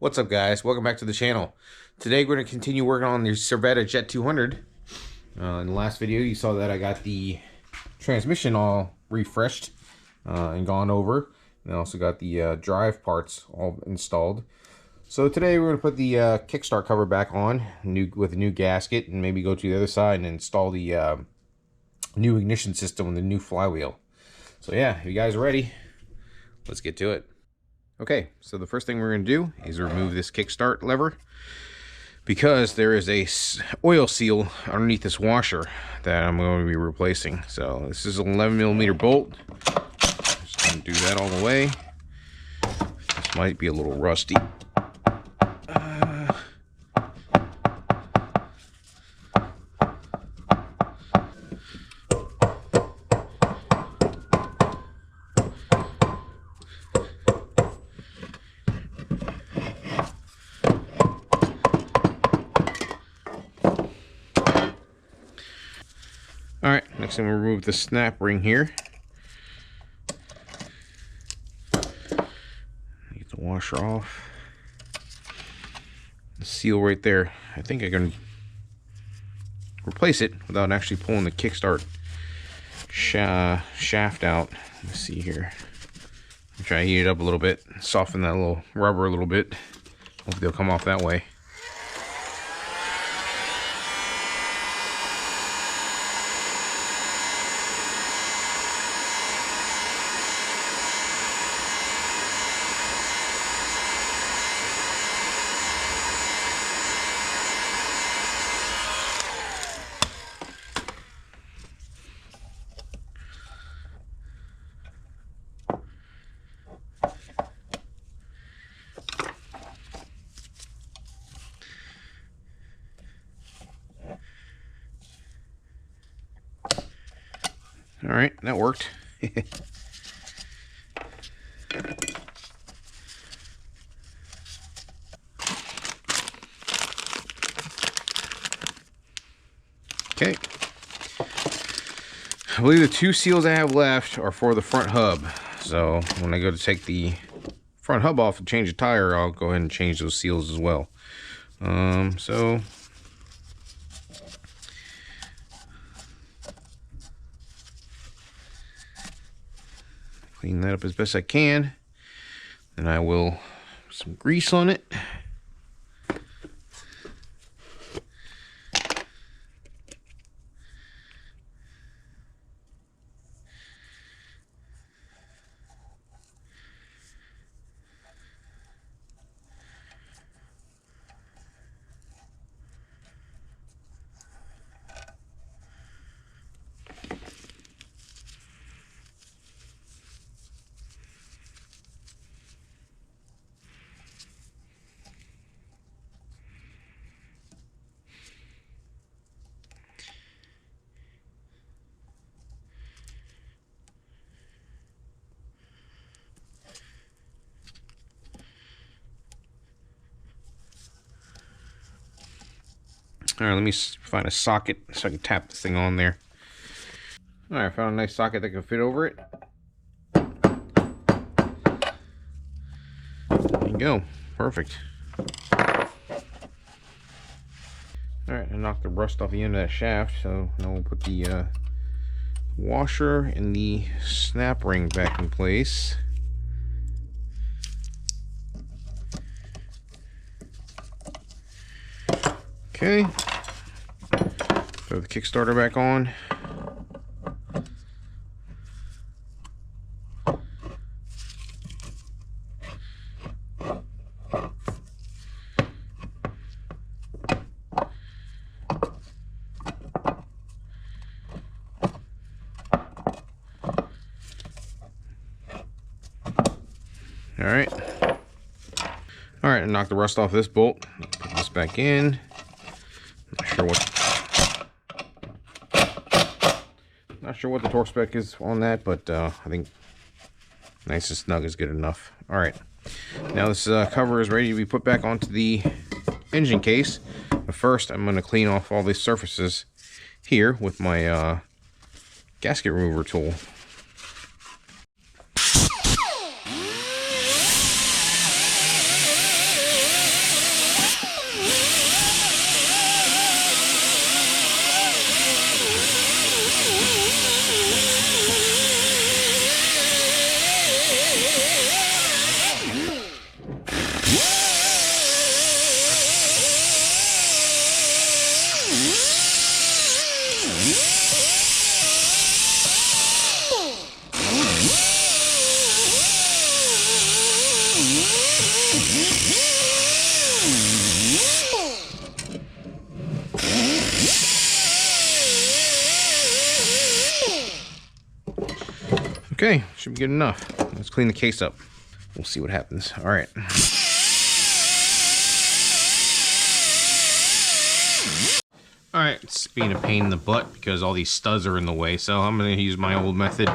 What's up, guys? Welcome back to the channel. Today we're going to continue working on the Serveta Jet 200. In the last video you saw that I got the transmission all refreshed and gone over, and I also got the drive parts all installed. So today we're going to put the Kickstart cover back on with a new gasket, and maybe go to the other side and install the new ignition system with the new flywheel. So yeah, if you guys are ready, let's get to it. Okay, so the first thing we're going to do is remove this Kickstart lever, because there is a oil seal underneath this washer that I'm going to be replacing. So this is an 11mm bolt. Just going to do that all the way. This might be a little rusty. Alright, next thing we'll remove the snap ring here. Get the washer off. The seal right there, I think I can replace it without actually pulling the Kickstart shaft out. Let's see here. I'm trying to heat it up a little bit, soften that little rubber a little bit. Hopefully they'll come off that way. All right, that worked. Okay. I believe the two seals I have left are for the front hub. So when I go to take the front hub off and change the tire, I'll go ahead and change those seals as well. So clean that up as best I can. Then I will put some grease on it. All right, let me find a socket so I can tap this thing on there. All right, I found a nice socket that can fit over it. There you go, perfect. All right, I knocked the rust off the end of that shaft, so now we'll put the washer and the snap ring back in place. Okay, throw the Kickstarter back on. All right, and knock the rust off this bolt. Put this back in. Not sure what the torque spec is on that, but I think nice and snug is good enough. All right, now this cover is ready to be put back onto the engine case. But first, I'm going to clean off all these surfaces here with my gasket remover tool. Okay, should be good enough. Let's clean the case up. We'll see what happens. All right. All right, it's being a pain in the butt because all these studs are in the way, so I'm gonna use my old method.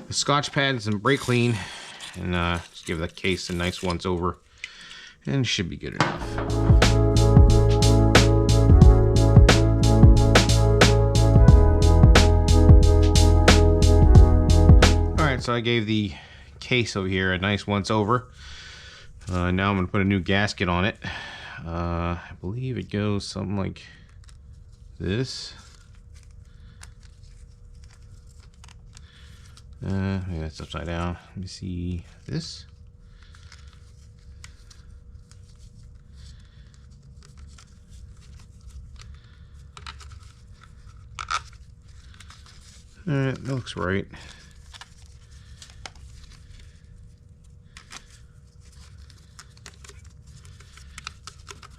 The Scotch pads and brake clean, and just give the case a nice once over, and it should be good enough. All right, so I gave the case over here a nice once over. Now I'm gonna put a new gasket on it. I believe it goes something like this. Maybe that's upside down. Let me see this. That looks right.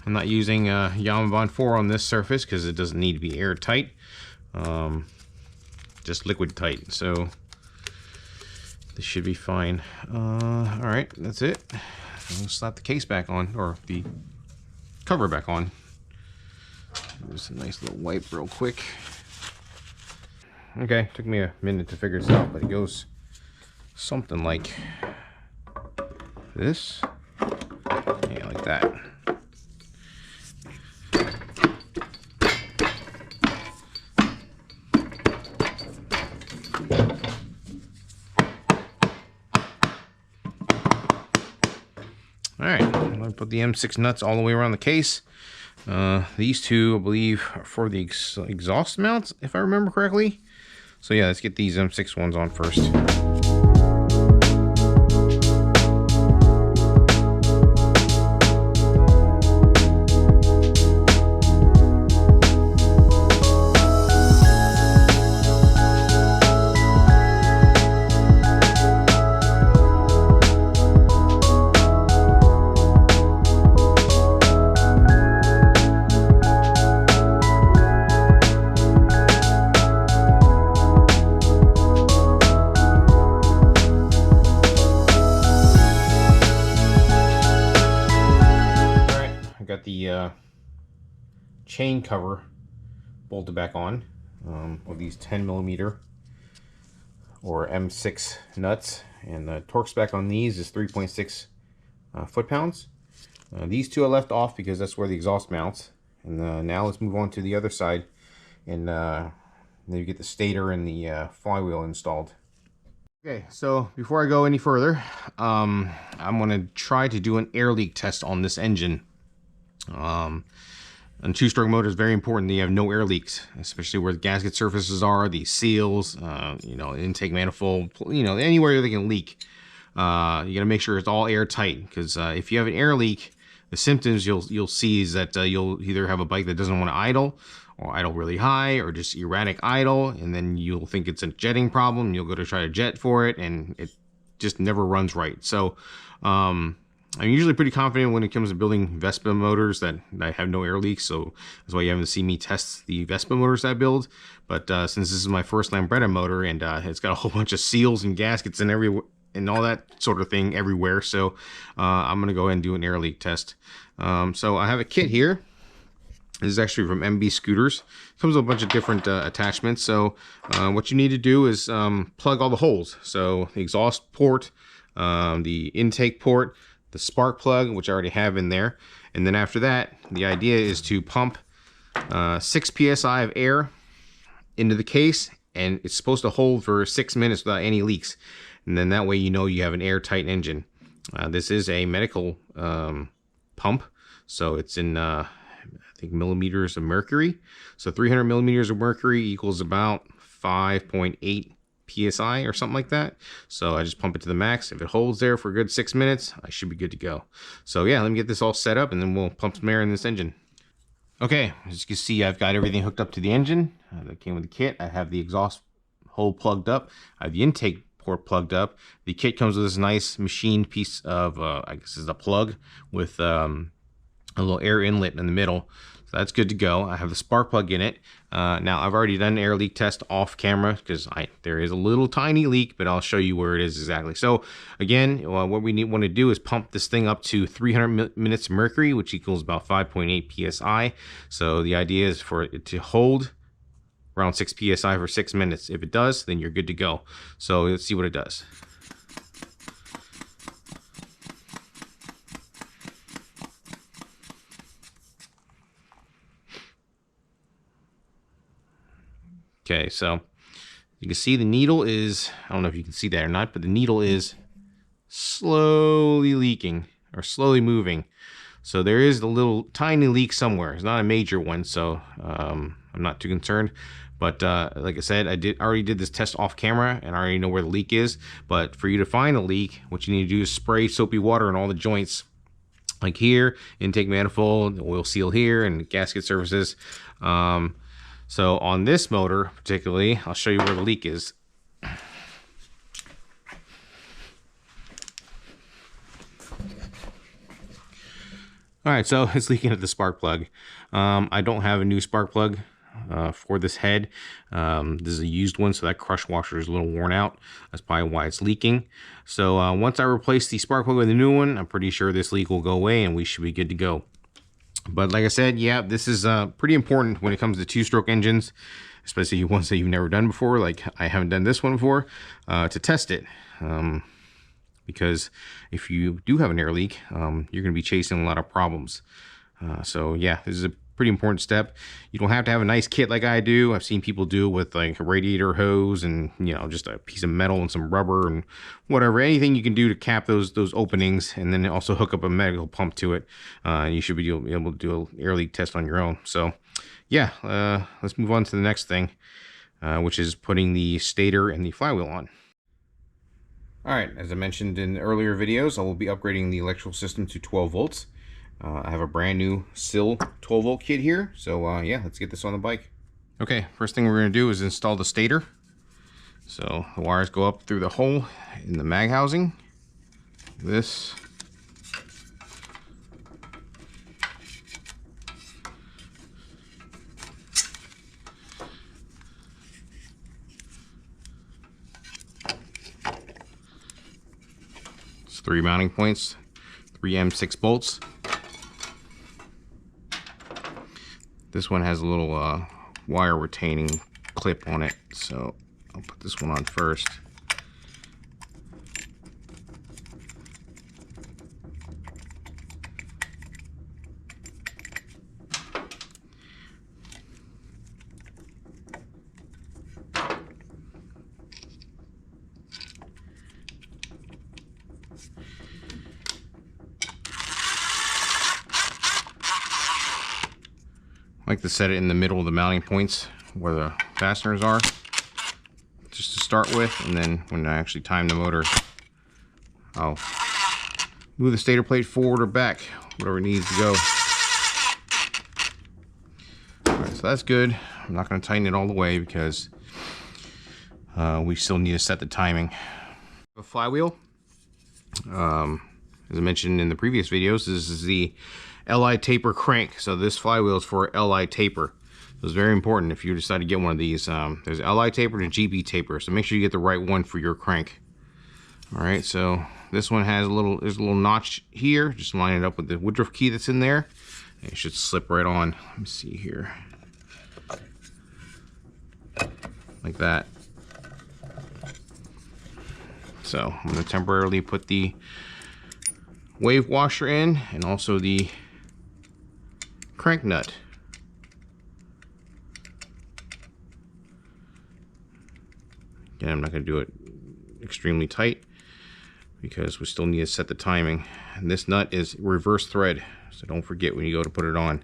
I'm not using Yamabond 4 on this surface because it doesn't need to be airtight, just liquid tight, so this should be fine. All right, that's it. I'll slap the case back on, or the cover back on. Just a nice little wipe real quick. Okay, took me a minute to figure this out, but it goes something like this. Yeah, like that. Alright, I'm going to put the M6 nuts all the way around the case. These two, I believe, are for the exhaust mounts, if I remember correctly. So yeah, let's get these M6 ones on first. The chain cover bolted back on with these 10mm or M6 nuts, and the torque spec on these is 3.6 foot-pounds. These two I left off because that's where the exhaust mounts. And now let's move on to the other side, and then you get the stator and the flywheel installed. Okay, so before I go any further, I'm going to try to do an air leak test on this engine. On two-stroke motor, it's very important that you have no air leaks, especially where the gasket surfaces are, the seals, you know, intake manifold, you know, anywhere they can leak. You got to make sure it's all airtight, because if you have an air leak, the symptoms you'll see is that you'll either have a bike that doesn't want to idle, or idle really high, or just erratic idle, and then you'll think it's a jetting problem. You'll go to try to jet for it, and it just never runs right. So I'm usually pretty confident when it comes to building Vespa motors that I have no air leaks, so that's why you haven't seen me test the Vespa motors I build. But since this is my first Lambretta motor, and it's got a whole bunch of seals and gaskets and all that sort of thing everywhere, so I'm gonna go ahead and do an air leak test. So I have a kit here. This is actually from MB Scooters. It comes with a bunch of different attachments. So what you need to do is plug all the holes. So the exhaust port, the intake port, the spark plug, which I already have in there. And then after that, the idea is to pump 6 psi of air into the case, and it's supposed to hold for 6 minutes without any leaks. And then that way you know you have an airtight engine. This is a medical pump, so it's in I think millimeters of mercury. So 300 millimeters of mercury equals about 5.8 psi or something like that. So I just pump it to the max. If it holds there for a good 6 minutes, I should be good to go. So yeah, let me get this all set up, and then we'll pump some air in this engine. Okay, as you can see, I've got everything hooked up to the engine that came with the kit. I have the exhaust hole plugged up. I have the intake port plugged up. The kit comes with this nice machined piece of I guess is a plug with a little air inlet in the middle. So that's good to go. I have the spark plug in it. Now I've already done an air leak test off camera because there is a little tiny leak, but I'll show you where it is exactly. So again, what we want to do is pump this thing up to 300 minutes of mercury, which equals about 5.8 psi. So the idea is for it to hold around 6 psi for 6 minutes. If it does, then you're good to go. So let's see what it does. Okay, so you can see the needle is, I don't know if you can see that or not, but the needle is slowly leaking or slowly moving. So there is a little tiny leak somewhere. It's not a major one, so I'm not too concerned. But like I said, I already did this test off camera, and I already know where the leak is. But for you to find a leak, what you need to do is spray soapy water on all the joints. Like here, intake manifold, oil seal here, and gasket surfaces. So on this motor particularly, I'll show you where the leak is. All right, so it's leaking at the spark plug. I don't have a new spark plug for this head. This is a used one, so that crush washer is a little worn out. That's probably why it's leaking. So once I replace the spark plug with a new one, I'm pretty sure this leak will go away and we should be good to go. But like I said, yeah, this is pretty important when it comes to two-stroke engines, especially ones that you've never done before, like I haven't done this one before, to test it. Because if you do have an air leak, you're going to be chasing a lot of problems. So yeah, this is a pretty important step. You don't have to have a nice kit like I do. I've seen people do with like a radiator hose and, you know, just a piece of metal and some rubber and whatever, anything you can do to cap those openings, and then also hook up a medical pump to it. You should be able to do an air leak test on your own. So yeah, let's move on to the next thing, which is putting the stator and the flywheel on. All right, as I mentioned in earlier videos, I will be upgrading the electrical system to 12 volts. I have a brand new SIL 12 volt kit here, so yeah, let's get this on the bike. Okay, first thing we're going to do is install the stator. So the wires go up through the hole in the mag housing. This. It's 3 mounting points, 3 M6 bolts. This one has a little wire retaining clip on it, so I'll put this one on first. I like to set it in the middle of the mounting points where the fasteners are, just to start with, and then when I actually time the motor, I'll move the stator plate forward or back, whatever it needs to go. Alright, so that's good. I'm not going to tighten it all the way because we still need to set the timing. The flywheel, as I mentioned in the previous videos, this is the LI taper crank. So this flywheel is for LI taper. So it's very important if you decide to get one of these. There's LI taper and a GB taper, so make sure you get the right one for your crank. All right, so this one has there's a little notch here. Just line it up with the Woodruff key that's in there. And it should slip right on. Let me see here, like that. So I'm going to temporarily put the wave washer in and also the crank nut. Again, I'm not going to do it extremely tight because we still need to set the timing. And this nut is reverse thread, so don't forget when you go to put it on.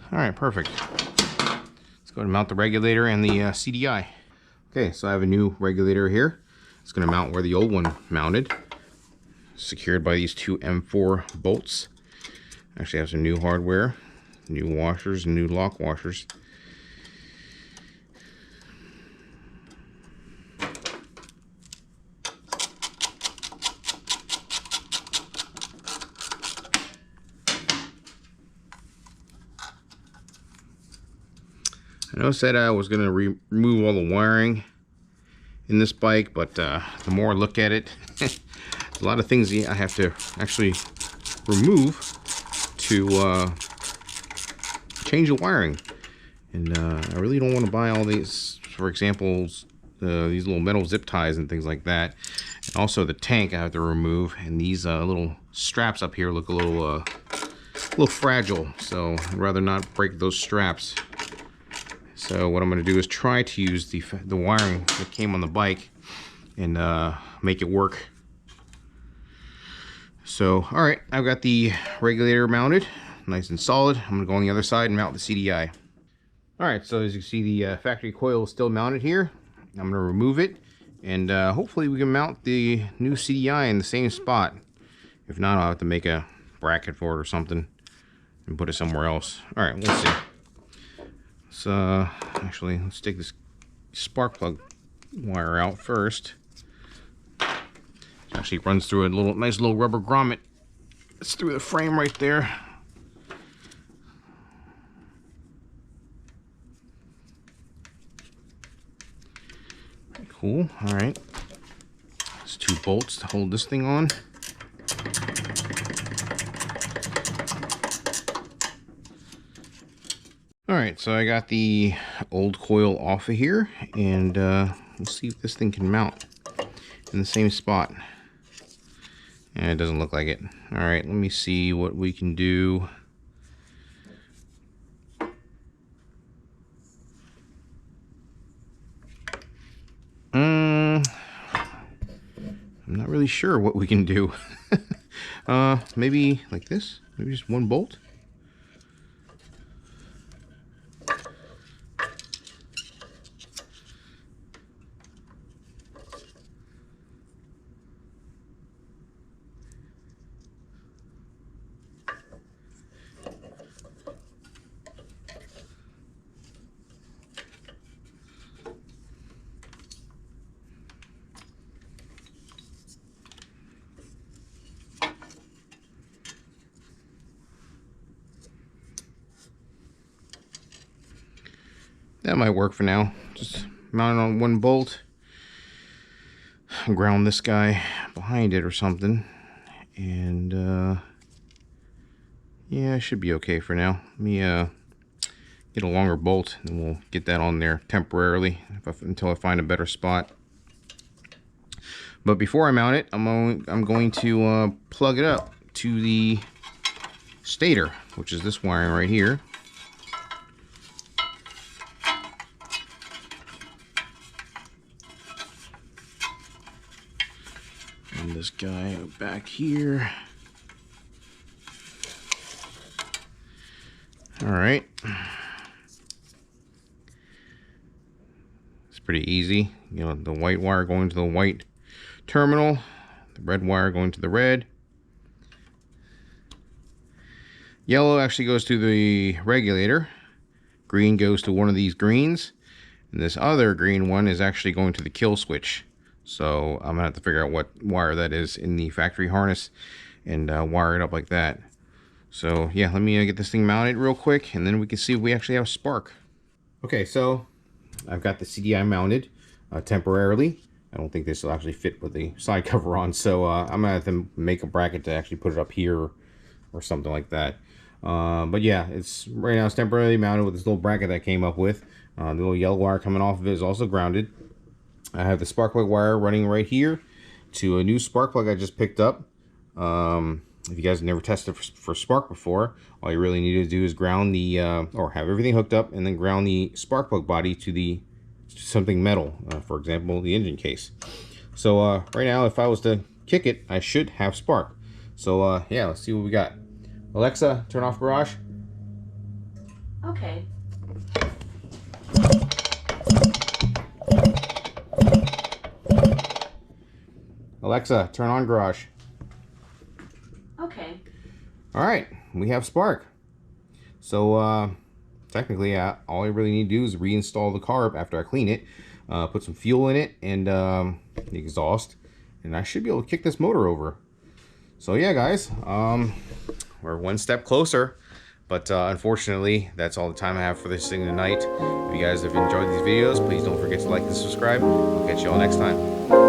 All right, perfect. Let's go and mount the regulator and the CDI. Okay, so I have a new regulator here. It's going to mount where the old one mounted, secured by these 2 M4 bolts. Actually, I have some new hardware, new washers, new lock washers. I know I said I was going to remove all the wiring in this bike, but the more I look at it, there's a lot of things I have to actually remove to change the wiring. And I really don't want to buy all these, for example, these little metal zip ties and things like that. And also the tank I have to remove, and these little straps up here look a little fragile, so I'd rather not break those straps. So what I'm going to do is try to use the wiring that came on the bike and make it work. So, all right, I've got the regulator mounted, nice and solid. I'm going to go on the other side and mount the CDI. All right, so as you see, the factory coil is still mounted here. I'm going to remove it, and hopefully we can mount the new CDI in the same spot. If not, I'll have to make a bracket for it or something and put it somewhere else. All right, let's see. So actually, let's take this spark plug wire out first. It actually runs through a nice little rubber grommet. It's through the frame right there. Cool. All right. There's 2 bolts to hold this thing on. Alright, so I got the old coil off of here, and let's see if this thing can mount in the same spot. And it doesn't look like it. Alright, let me see what we can do. I'm not really sure what we can do. Maybe like this? Maybe just 1 bolt? That might work for now. Just mount it on 1 bolt. Ground this guy behind it or something. And yeah, it should be okay for now. Let me get a longer bolt, and we'll get that on there temporarily until I find a better spot. But before I mount it, I'm going to plug it up to the stator, which is this wiring right here. And this guy back here. All right. It's pretty easy. You know, the white wire going to the white terminal, the red wire going to the red. Yellow actually goes to the regulator. Green goes to one of these greens. And this other green one is actually going to the kill switch. So I'm gonna have to figure out what wire that is in the factory harness and wire it up like that. So yeah, let me get this thing mounted real quick, and then we can see if we actually have a spark. Okay, so I've got the CDI mounted temporarily. I don't think this will actually fit with the side cover on, so I'm gonna have to make a bracket to actually put it up here or something like that. But yeah, it's right now it's temporarily mounted with this little bracket that I came up with. The little yellow wire coming off of it is also grounded. I have the spark plug wire running right here to a new spark plug I just picked up. If you guys have never tested for spark before, all you really need to do is ground the, or have everything hooked up and then ground the spark plug body to something metal, for example, the engine case. So right now, if I was to kick it, I should have spark. So yeah, let's see what we got. Alexa, turn off garage. Okay. Alexa, turn on garage. Okay. All right, we have spark. So technically, all I really need to do is reinstall the carb after I clean it, put some fuel in it and the exhaust, and I should be able to kick this motor over. So yeah, guys, we're one step closer But unfortunately, that's all the time I have for this thing tonight. If you guys have enjoyed these videos, please don't forget to like and subscribe. I'll catch you all next time.